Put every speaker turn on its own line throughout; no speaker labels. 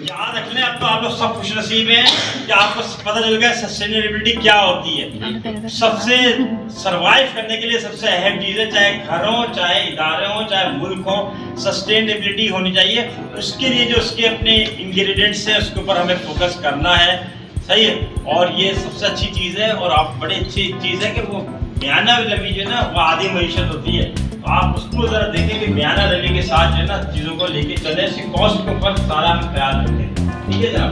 याद रख लें, अब तो आप लोग सब खुश नसीब हैं कि आपको पता चल गया सस्टेनेबिलिटी क्या होती है। सबसे सरवाइव करने के लिए सबसे अहम चीज़ है, चाहे घर हो, चाहे इदारे हो, चाहे मुल्क हो, सस्टेनेबिलिटी होनी चाहिए। उसके लिए जो उसके अपने इंग्रेडिएंट्स हैं उसके ऊपर हमें फोकस करना है, सही है। और ये सबसे अच्छी चीज़ है। और आप बड़ी अच्छी चीज़ है कि वो बयाना रवि जो है ना वो आधी मईशत होती है, तो आप उसको ज़रा देखें कि बयाना रवि के साथ जो है ना चीज़ों को लेके चले, इसकी कॉस्ट के ऊपर सारा हम ख्याल रखें, ठीक है जनाब।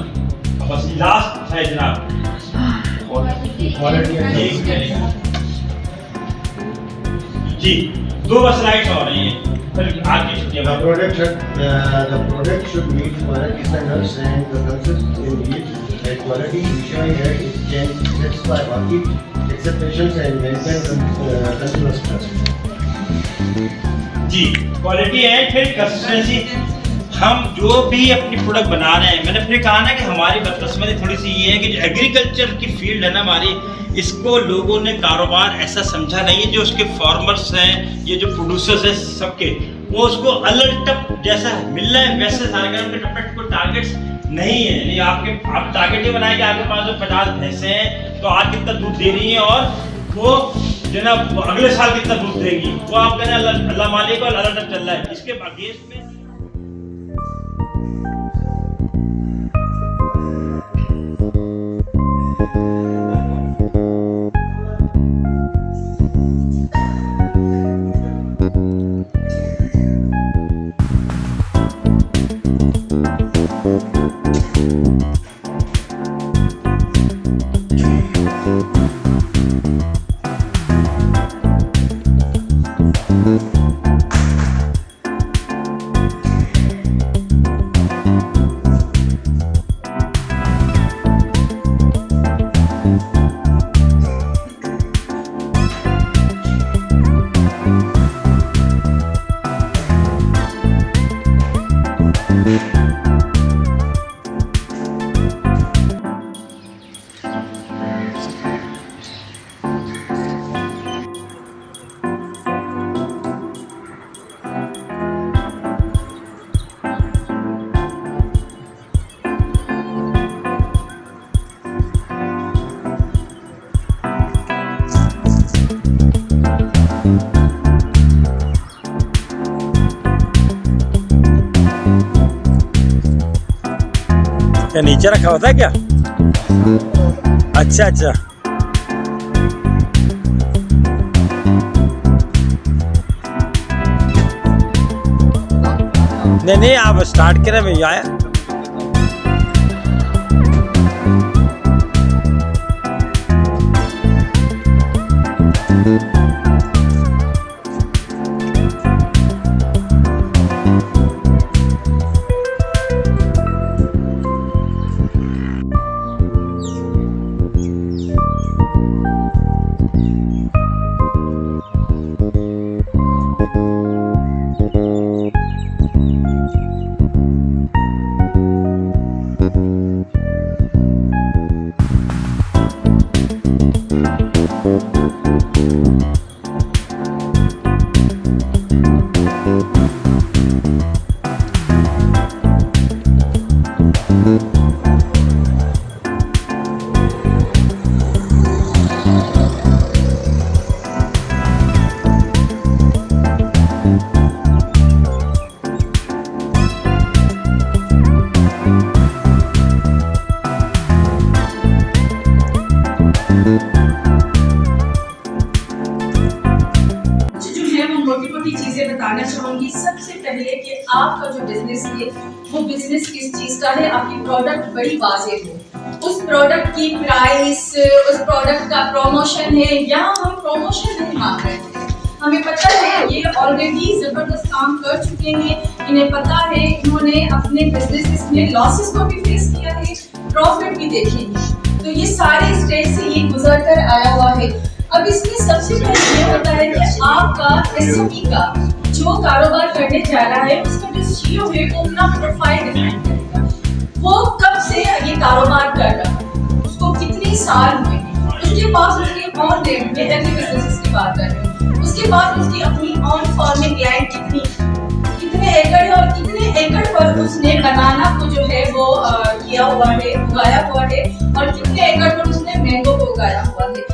अब बस लास्ट है जनाब जी, 2 बस स्लाइड्स और रही है, फिर आगे छुट्टियाँ।
The product should meet quality standards and the concept in the quality ensuring that it can satisfy market expectations and maintain consumer trust.
जी, क्वालिटी एंड फिर कंसिस्टेंसी। हम जो भी अपनी प्रोडक्ट बना रहे हैं, मैंने फिर कहा ना कि हमारी बदकिस्मती थोड़ी सी ये है कि जो एग्रीकल्चर की फील्ड है ना हमारी, इसको लोगों ने कारोबार ऐसा समझा नहीं है। जो उसके फार्मर्स हैं, ये जो प्रोड्यूसर्स हैं सबके, वो उसको अलर्ट जैसा मिल रहा है वैसे सारे को टारगेट्स नहीं है। यानी आप टारगेट ये बनाए कि आपके पास जो 50 भैंसें हैं तो आज कितना दूध दे रही हैं, और वो जो ना अगले साल कितना दूध देगी, वो आप कहना अल्लाह मालिक और अलर्ट चल रहा है। इसके अगेंस्ट में
क्या नीचे रखा होता है क्या? अच्छा अच्छा, नहीं आप स्टार्ट करें, मैं आया।
बताना चाहूंगी सबसे पहले कि आपका जो बिजनेस है वो बिजनेस किस चीज का है। आपकी प्रोडक्ट बड़ी वाज़ेह हो, उस प्रोडक्ट की प्राइस, उस प्रोडक्ट का प्रमोशन है, यहाँ हम प्रमोशन नहीं मांग रहे हैं। हमें पता है ये ऑलरेडी जबरदस्त काम कर चुके हैं, इन्हें पता है, इन्होंने अपने बिजनेस में लॉसेस को भी फेस किया है, प्रॉफिट भी देखे हैं, तो ये सारे स्टेज से ये गुजर कर आया हुआ है। अब इसमें सबसे पहले ये होता है कि आपका एसएमई का जो कारोबार करने जा रहा है उसका जो सीईओ है वो अपना प्रोफाइल डिफाइन करेगा। वो कब से ये कारोबार कर रहा है, उसको कितने साल हुए, उसके बाद उसके ऑन रेट में एग्री बिजनेस की बात कर रहे हैं, उसके बाद उसकी अपनी ऑन फार्मिंग लैंड कितने एकड़ है और कितने एकड़ पर उसने बनाना को जो है वो उगाया हुआ है और कितने एकड़ पर उसने मैंगो को उगाया हुआ है।